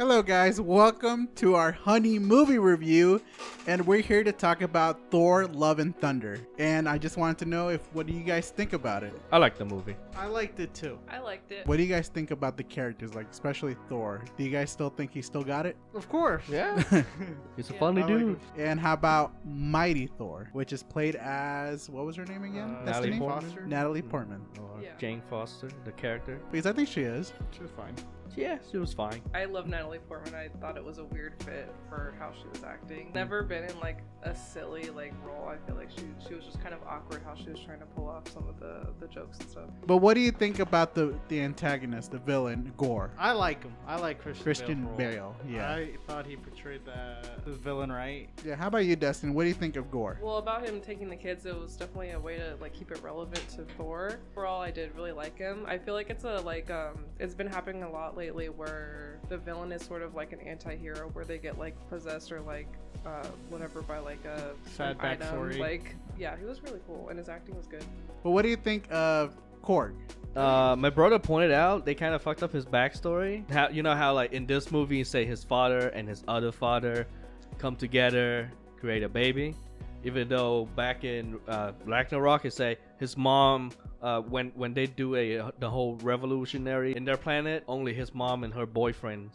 Hello guys, welcome to our Honey movie review, and we're here to talk about Thor: Love and Thunder. And I just wanted to know what do you guys think about it? I like the movie. I liked it too. I liked it. What do you guys think about the characters, like especially Thor? Do you guys still think he still got it? Of course. Yeah. He's a Yeah. funny I like dude. him. And how about Mighty Thor, which is played as, what was her name again? Natalie Destiny? Portman? Natalie Portman. Or Yeah. Jane Foster, the character. Because I think she is. She was fine. Yeah, she was fine. I love Natalie Portman. I thought it was a weird fit for how she was acting. Never been in like a silly like role. I feel like she was just kind of awkward how she was trying to pull off some of the jokes and stuff. But what do you think about the antagonist, the villain, Gore? I like him. I like Christian Bale. Bale. Yeah. I thought he portrayed the villain right. Yeah. How about you, Dustin? What do you think of Gore? Well, about him taking the kids, it was definitely a way to like keep it relevant to Thor. Overall, I did really like him. I feel like it's it's been happening a lot lately where the villain is sort of like an anti-hero where they get like possessed or like whatever by like a Sad some item. backstory. Like yeah, he was really cool and his acting was good. But what do you think of Korg? My brother pointed out they kind of fucked up his backstory. How you know how like in this movie, say his father and his other father come together, create a baby, even though back in Ragnarok, it say his mom. When they do the whole revolutionary in their planet, only his mom and her boyfriend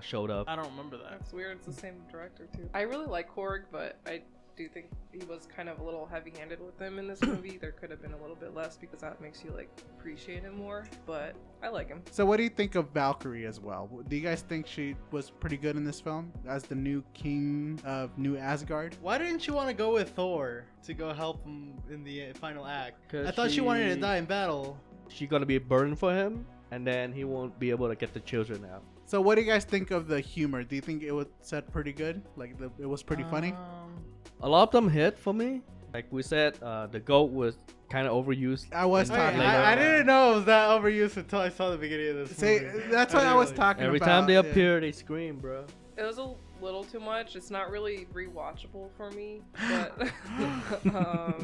showed up. I don't remember that. That's weird. It's the same director too. I really like Korg, but I do think he was kind of a little heavy-handed with them in this movie. There could have been a little bit less because that makes you like appreciate him more. But I like him. So what do you think of Valkyrie as well? Do you guys think she was pretty good in this film as the new king of New Asgard? Why didn't you want to go with Thor to go help him in the final act? 'Cause I thought she wanted to die in battle. She's gonna be a burden for him, and then he won't be able to get the children out. So what do you guys think of the humor? Do you think it was set pretty good? Like it was pretty funny? A lot of them hit for me. Like we said, the goat was kind of overused. I was talking about I didn't know it was that overused until I saw the beginning of this See, movie. that's what I was talking Every about. time they yeah. appear, they scream, bro. It was a little too much. It's not really rewatchable for me, but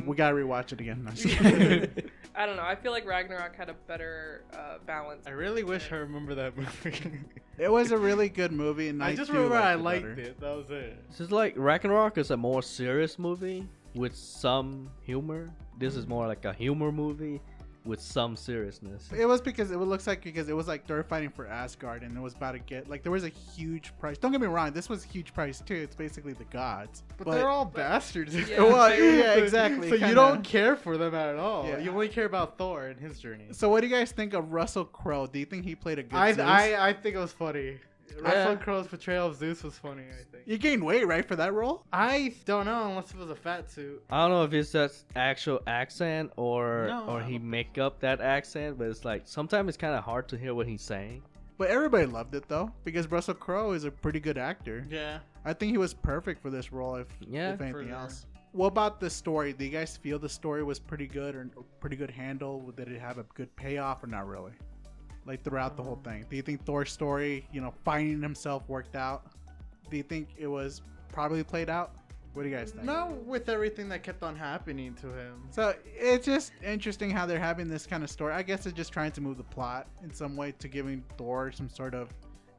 We gotta rewatch it again. No, I'm just kidding. I don't know. I feel like Ragnarok had a better balance. I really wish I remember that movie. It was a really good movie, and I just do remember like I it liked better. it. That was it. This is like Ragnarok is a more serious movie with some humor. This is more like a humor movie with some seriousness. It was because it looks like it was like they're fighting for Asgard, and it was about to get like there was a huge price. Don't get me wrong, this was a huge price too. It's basically the gods, But they're all bastards. Yeah. Well, yeah, exactly, So you kinda. don't care for them at all. Yeah. You only care about Thor and his journey. So what do you guys think of Russell Crowe? Do you think he played a good Zeus? I think it was funny. Yeah. Russell Crowe's portrayal of Zeus was funny, I think. You gained weight, right, for that role? I don't know unless it was a fat suit. I don't know if it's just actual accent or No, I he don't make up that accent, but it's like sometimes it's kind of hard to hear what he's saying. But everybody loved it though, because Russell Crowe is a pretty good actor. Yeah. I think he was perfect for this role, if anything For sure. else. What about the story? Do you guys feel the story was pretty good or pretty good handle? Did it have a good payoff or not really? Like throughout the whole thing. Do you think Thor's story, finding himself worked out? Do you think it was probably played out? What do you guys think? Not with everything that kept on happening to him. So it's just interesting how they're having this kind of story. I guess it's just trying to move the plot in some way to giving Thor some sort of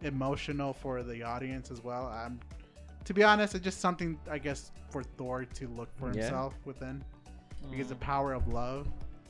emotional for the audience as well. To be honest, it's just something I guess for Thor to look for Yeah. himself within, because the power of love.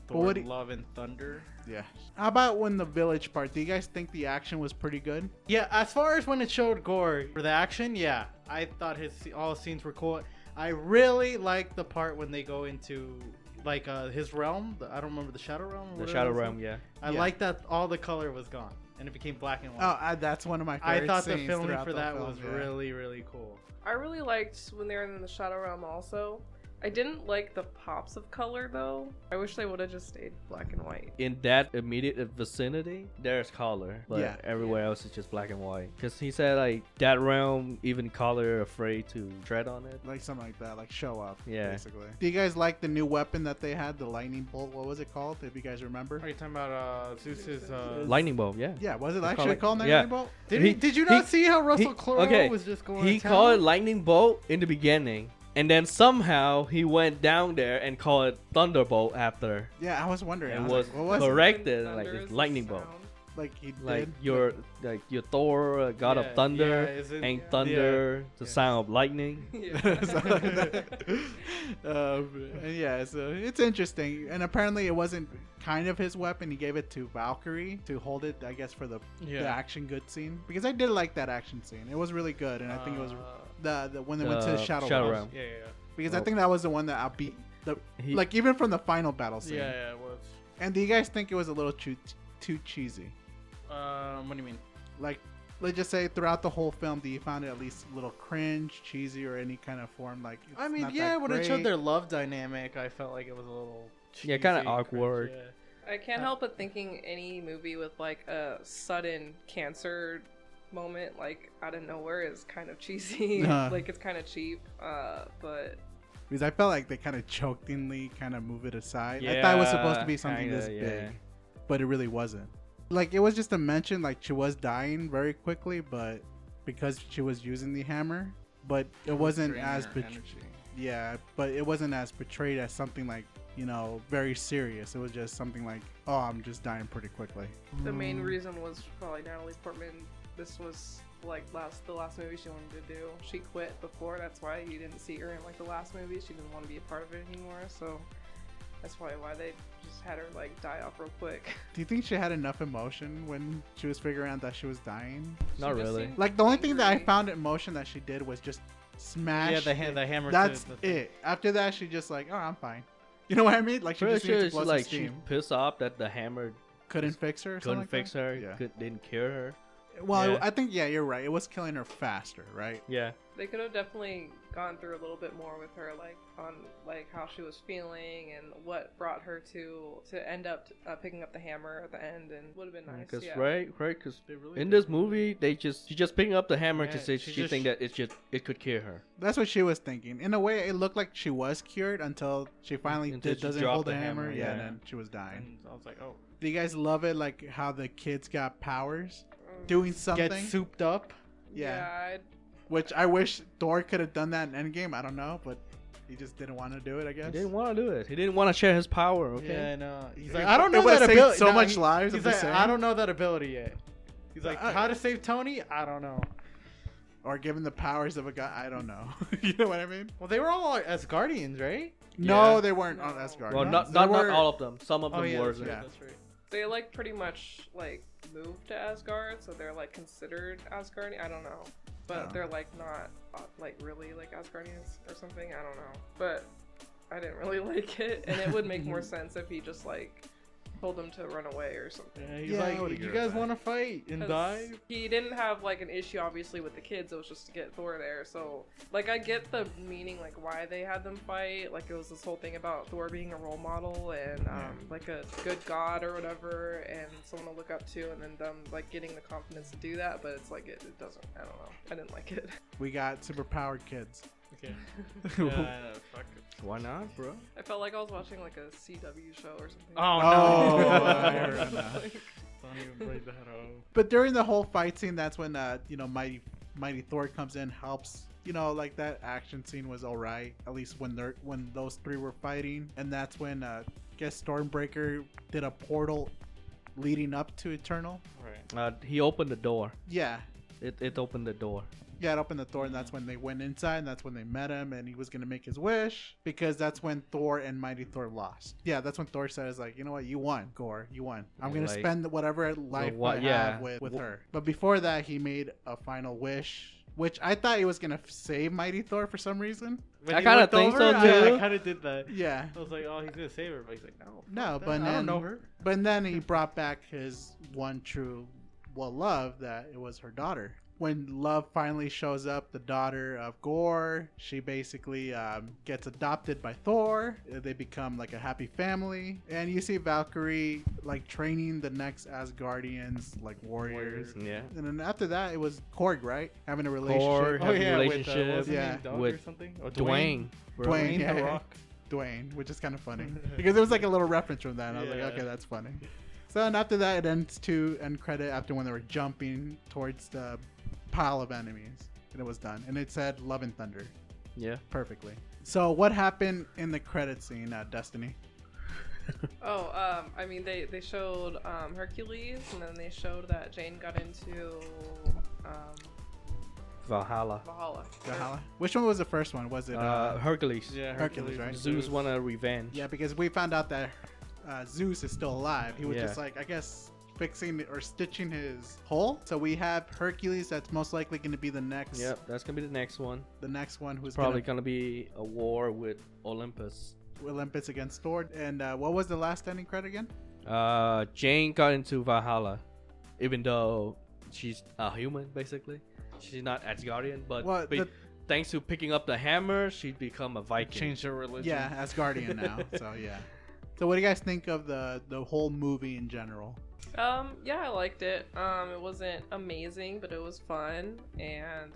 But Thor, what do- Love and Thunder. Yeah. How about when the village part? Do you guys think the action was pretty good? Yeah, as far as when it showed Gore for the action, yeah, I thought all his scenes were cool. I really liked the part when they go into like his realm. I don't remember the Shadow Realm. or The whatever Shadow it's Realm, called. yeah. I Yeah. like that all the color was gone and it became black and white. Oh, that's one of my I favorite thought the scenes filming throughout for the that film, was yeah. really, really cool. I really liked when they were in the Shadow Realm also. I didn't like the pops of color though. I wish they would have just stayed black and white. In that immediate vicinity, there's color, but Yeah. everywhere else is just black and white. Because he said like that realm, even color afraid to tread on it. Like something like that, like show up. Yeah. Basically. Do you guys like the new weapon that they had, the lightning bolt? What was it called? If you guys remember. Are you talking about Zeus's? Lightning bolt, yeah. Yeah, was it They actually call it- called yeah. lightning bolt? Did you not see how Russell Crowe okay, was just going? He to called it town? lightning bolt in the beginning, and then somehow he went down there and called it thunderbolt after. Yeah, I was wondering. And I was like, what was it? corrected Thunder like is it's the lightning bolt. sound. like he Like did. your Thor, God of Thunder, and Yeah. thunder, the Yeah. sound of lightning. Yeah. Something like that. And yeah, so it's interesting. And apparently, it wasn't kind of his weapon. He gave it to Valkyrie to hold it, I guess, for the action good scene. Because I did like that action scene. It was really good, and I think it was the when they went to the Shadow Realm. Yeah. Because I think that was the one that outbeat the He- like even from the final battle scene. Yeah, it was. And do you guys think it was a little too cheesy? What do you mean? Like, let's just say throughout the whole film, do you find it at least a little cringe, cheesy, or any kind of form? Like, it's I mean, not yeah, that when it showed great? their love dynamic, I felt like it was a little. Yeah, kinda cheesy, awkward. cringe, I can't help but thinking any movie with like a sudden cancer moment like out of nowhere is kind of cheesy. Like it's kind of cheap. But Because I felt like they kind of jokingly kind of move it aside. I thought it was supposed to be something kinda, this yeah. big, but it really wasn't. Like, it was just a mention, like she was dying very quickly, but because she was using the hammer, but it wasn't as but it wasn't as portrayed as something like, you know, very serious. It was just something like, oh, I'm just dying pretty quickly. the main reason was probably Natalie Portman. This was like the last movie she wanted to do. She quit before. That's why you didn't see her in like the last movie. She didn't want to be a part of it anymore. So that's probably why they just had her like die off real quick. Do you think she had enough emotion when she was figuring out that she was dying? Not She just really. seemed Like, the only thing that I angry. found emotion that she did was just smash. Yeah, the hammer. That's to the it. After that, she just like, oh, I'm fine. You know what I mean? Like, she Pretty just needs sure to she, blow some like she's steam. pissed off that the hammer Couldn't fix her. Or couldn't something fix like her. that? Yeah. Didn't cure her. Well, Yeah. I think you're right. It was killing her faster, right? Yeah. They could have definitely gone through a little bit more with her, like on like how she was feeling and what brought her to end up picking up the hammer at the end, and would have been nice. Because Yeah. because They really in did. this movie she's just picking up the hammer Yeah, to say she she just- think that it could cure her. That's what she was thinking. In a way, it looked like she was cured until she finally Until she doesn't dropped hold the the hammer. hammer, Yeah, and yeah. then she was dying. And I was like, oh, Do you guys love it? Like how the kids got powers, Mm. doing something. get souped up. Yeah. I'd- Which I wish Thor could have done that in Endgame. I don't know, but he just didn't want to do it. I guess. He didn't want to do it. He didn't want to share his power. Okay. Yeah, I know. He's It- like, I don't know it would've that saved ability. so No, much lives, I'm He's like, just saying. I don't know that ability yet. He's like, I- how to save Tony? I don't know. Or given the powers of a guy. I don't know. You know what I mean? Well, they were all Asgardians, right? No, Yeah. they weren't No. on Asgard. Well, No, not they not were- all of them. Some of Oh them yeah, were. that's right. yeah. That's right. they like pretty much like moved to Asgard, so they're like considered Asgardian. I don't know, but Oh. they're like not like really like Asgardians or something. I don't know, but I didn't really like it, and it would make more sense if he just like told them to run away or something. Yeah, he's Yeah, I would like, agree you with guys that. want to fight and 'Cause die? He didn't have like an issue obviously with the kids. It was just to get Thor there. So like I get the meaning like why they had them fight. Like it was this whole thing about Thor being a role model and like a good god or whatever, and someone to look up to, and then them like getting the confidence to do that. But it's like it doesn't. I don't know. I didn't like it. We got superpowered kids. Okay. Yeah, I know, fuck it. Why not, bro? I felt like I was watching like a CW show or something. Oh, Oh, no. I heard of that. Like, Don't even bring that up. But during the whole fight scene, that's when you know, mighty Thor comes in, helps. You know, like that action scene was all right. At least when those three were fighting, and that's when I guess Stormbreaker did a portal leading up to Eternal. Right. He opened the door. Yeah, It opened the door. yeah, it opened the door, and that's when they went inside, and that's when they met him, and he was gonna make his wish because that's when Thor and Mighty Thor lost. Yeah, that's when Thor says like, you know what, you won, Gore, you won. I'm Yeah, gonna like- spend whatever life what- I yeah. have with her. But before that, he made a final wish, which I thought he was gonna save Mighty Thor for some reason. When I he kinda looked think over, so, I too. kind of did that. Yeah, I was like, oh, he's gonna save her, but he's like, no. no, fuck but that. then I don't know her. But then he brought back his one true love, that it was her daughter. When Love finally shows up, the daughter of Gore, she basically gets adopted by Thor. They become like a happy family, and you see Valkyrie like training the next Asgardians, like warriors. Yeah. And then after that, it was Korg, right? Having a relationship. Korg. Have a with, relationship. what's his Yeah. name, Doug With or something? Or Dwayne. Bro. Dwayne, yeah. The Rock. Dwayne, which is kind of funny because it was like a little reference from that. And I was Yeah. like, okay, that's funny. So and after that, it ends to end credit after when they were jumping towards the pile of enemies, and it was done. And it said "Love and Thunder" Yeah. perfectly. So what happened in the credit scene at Destiny? I mean, they showed Hercules, and then they showed that Jane got into Valhalla. Valhalla. Valhalla. Which one was the first one? Was it Hercules. Yeah, Hercules, right? Zeus wanted revenge. Yeah, because we found out that Zeus is still alive. He was Yeah. just like, I guess, fixing or stitching his hole. So we have Hercules. That's most likely going to be the next. Yep, that's gonna be the next one. The next one who's Probably gonna be a war with Olympus. Olympus against Thor. And what was the last ending credit again? Jane got into Valhalla, even though she's a human, basically. She's not Asgardian, but Well, thanks to picking up the hammer, she'd become a Viking. Change their religion. Yeah, Asgardian now. So yeah. So what do you guys think of the whole movie in general? Yeah, I liked it. It wasn't amazing, but it was fun. And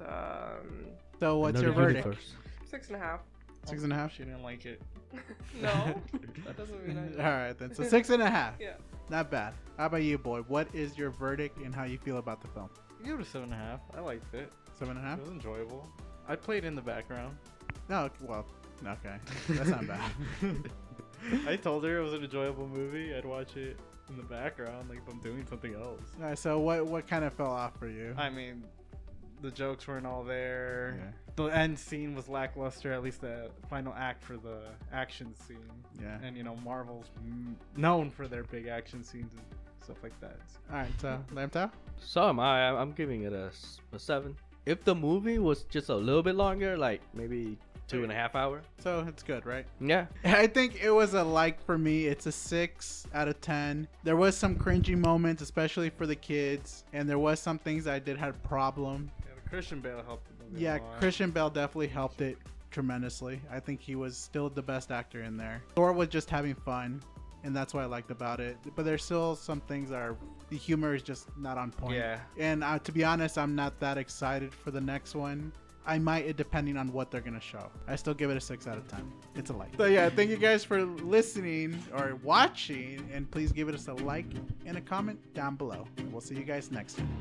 So what's your Another verdict? universe. 6.5. 6.5. She didn't like it. No, that doesn't mean All right then. So 6.5. Yeah. Not bad. How about you, boy? What is your verdict and how you feel about the film? Give it a 7.5. I liked it. 7.5. It was enjoyable. I played in the background. No, well, okay. That's not bad. I told her it was an enjoyable movie. I'd watch it in the background, like if I'm doing something else. All right, so what kind of fell off for you? I mean, the jokes weren't all there. Yeah. The end scene was lackluster, at least the final act for the action scene. Yeah. And, Marvel's known for their big action scenes and stuff like that. All right, so Lamtao? So am I. I'm giving it a 7. If the movie was just a little bit longer, like maybe 2.5 hours. So it's good, right? Yeah. I think it was a like for me. It's a 6 out of 10. There was some cringy moments, especially for the kids, and there was some things I did have problem. Yeah, the Christian Bale helped the movie Yeah, a lot. Christian Bale definitely helped it tremendously. I think he was still the best actor in there. Thor was just having fun, and that's what I liked about it. But there's still some things that are the humor is just not on point. Yeah. And to be honest, I'm not that excited for the next one. I might, depending on what they're gonna show. I still give it a 6 out of 10. It's a like. So yeah, thank you guys for listening or watching, and please give us a like and a comment down below. We'll see you guys next time.